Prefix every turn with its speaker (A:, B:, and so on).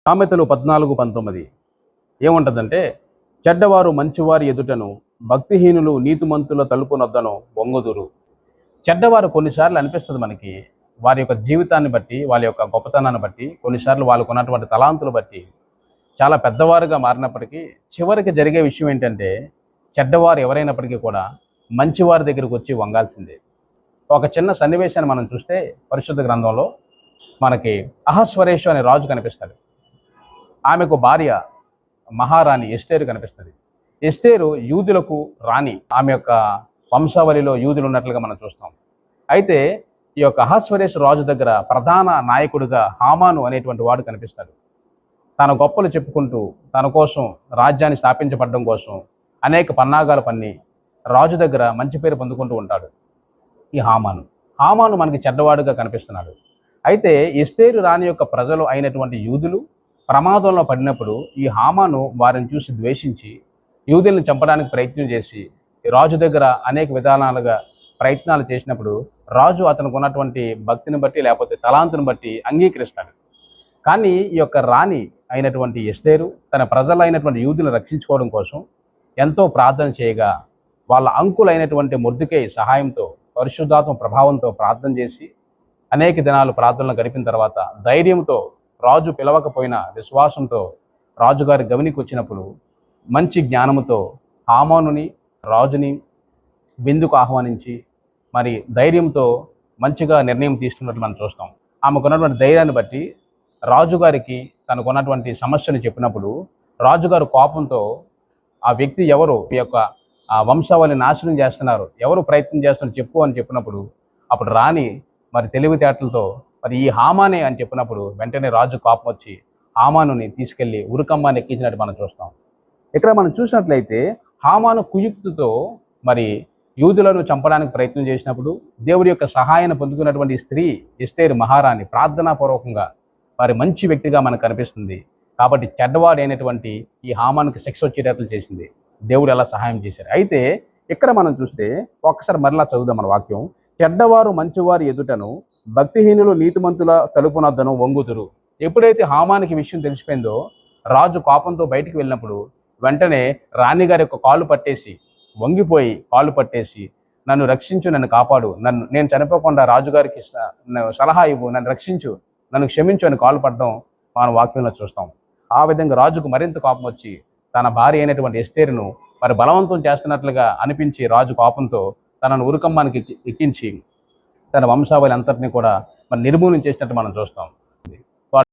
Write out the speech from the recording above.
A: సామెతలు 14:19 ఏముంటుందంటే, చెడ్డవారు మంచివారి ఎదుటను భక్తిహీనులు నీతిమంతుల తలుపునొద్దను వంగుదురు. చెడ్డవారు కొన్నిసార్లు అనిపిస్తుంది మనకి, వారి యొక్క జీవితాన్ని బట్టి, వాళ్ళ యొక్క గొప్పతనాన్ని బట్టి, కొన్నిసార్లు వాళ్ళకు ఉన్నటువంటి తలాంతులు బట్టి చాలా పెద్దవారుగా మారినప్పటికీ చివరికి జరిగే విషయం ఏంటంటే, చెడ్డవారు ఎవరైనప్పటికీ కూడా మంచివారి దగ్గరికి వచ్చి వంగాల్సిందే. ఒక చిన్న సన్నివేశాన్ని మనం చూస్తే పరిశుద్ధ గ్రంథంలో మనకి అహస్వరేషు అనే రాజు కనిపిస్తాడు. ఆమెకు భార్య మహారాణి ఎస్తేరు కనిపిస్తుంది. ఎస్తేరు యూదులకు రాణి, ఆమె యొక్క వంశావళిలో యూదులు ఉన్నట్లుగా మనం చూస్తాం. అయితే ఈ యొక్క అహస్వరేషు రాజు దగ్గర ప్రధాన నాయకుడిగా హామాను అనేటువంటి వాడు కనిపిస్తాడు. తన గొప్పలు చెప్పుకుంటూ తన కోసం రాజ్యాన్ని స్థాపించబడడం కోసం అనేక పన్నాగాలు పన్ని రాజు దగ్గర మంచి పేరు పొందుకుంటూ ఉంటాడు ఈ హామాను మనకి చెడ్డవాడుగా కనిపిస్తున్నాడు. అయితే ఎస్తేరు రాణి యొక్క ప్రజలు అయినటువంటి యూదులు ప్రమాదంలో పడినప్పుడు ఈ హామాను వారిని చూసి ద్వేషించి యూదుల్ని చంపడానికి ప్రయత్నం చేసి రాజు దగ్గర అనేక విధానాలుగా ప్రయత్నాలు చేసినప్పుడు రాజు అతనికి ఉన్నటువంటి భక్తిని బట్టి లేకపోతే తలాంతుని బట్టి అంగీకరిస్తాడు. కానీ ఈ యొక్క రాణి అయినటువంటి ఎస్తేరు తన ప్రజలైనటువంటి యూదులను రక్షించుకోవడం కోసం ఎంతో ప్రార్థన చేయగా వాళ్ళ అంకులైనటువంటి మొర్దెకై సహాయంతో పరిశుద్ధాత్మ ప్రభావంతో ప్రార్థన చేసి అనేక దినాలు ప్రార్థనలు గడిపిన తర్వాత ధైర్యంతో రాజు పిలవకపోయినా విశ్వాసంతో రాజుగారి గమనికి వచ్చినప్పుడు మంచి జ్ఞానముతో హామానుని రాజుని విందుకు ఆహ్వానించి మరి ధైర్యంతో మంచిగా నిర్ణయం తీసుకున్నట్లు మనం చూస్తాం. ఆమెకున్నటువంటి ధైర్యాన్ని బట్టి రాజుగారికి తనకున్నటువంటి సమస్యను చెప్పినప్పుడు రాజుగారు కోపంతో ఆ వ్యక్తి ఎవరు ఈ యొక్క వంశావళి నాశనం చేస్తున్నారు, ఎవరు ప్రయత్నం చేస్తున్నారు చెప్పు అని చెప్పినప్పుడు అప్పుడు రాణి మరి తెలివితేటలతో మరి ఈ హామానే అని చెప్పినప్పుడు వెంటనే రాజు కోపం వచ్చి హామానుని తీసుకెళ్లి ఉరుకమ్మాన్ని ఎక్కించినట్టు మనం చూస్తాం. ఇక్కడ మనం చూసినట్లయితే హామాను కుయుక్తితో మరి యూదులను చంపడానికి ప్రయత్నం చేసినప్పుడు దేవుడి యొక్క సహాయాన్ని పొందుకున్నటువంటి స్త్రీ ఎస్తేరు మహారాణి ప్రార్థనాపూర్వకంగా మరి మంచి వ్యక్తిగా మనకు కనిపిస్తుంది. కాబట్టి చెడ్డవాడైనటువంటి ఈ హామానుకి శిక్ష వచ్చేటట్లు చేసింది. దేవుడు ఎలా సహాయం చేశారు. అయితే ఇక్కడ మనం చూస్తే ఒక్కసారి మరలా చదువుదాం మన వాక్యం. చెడ్డవారు మంచివారి ఎదుటను భక్తిహీనులు నీతిమంతుల తలుపునొద్దను వంగుదురు. ఎప్పుడైతే హామానికి విషయం తెలిసిపోయిందో రాజు కోపంతో బయటికి వెళ్ళినప్పుడు వెంటనే రాణిగారి యొక్క కాళ్ళు పట్టేసి వంగిపోయి కాళ్ళు పట్టేసి నన్ను రక్షించు, నన్ను కాపాడు, నేను చనిపోకుండా రాజుగారికి సలహా ఇవ్వు, నన్ను రక్షించు, నన్ను క్షమించు అని కాళ్ళు పడడం మనం వాక్యంలో చూస్తాం. ఆ విధంగా రాజుకు మరింత కోపం వచ్చి తన భార్య అయినటువంటి ఎస్తేరును మరి బలవంతం చేస్తున్నట్లుగా అనిపించి రాజు కోపంతో తనను ఉరుకమ్మానికి ఎక్కించి తన వంశావళి అంతటిని కూడా మరి నిర్మూలన చేసినట్టు మనం చూస్తాం.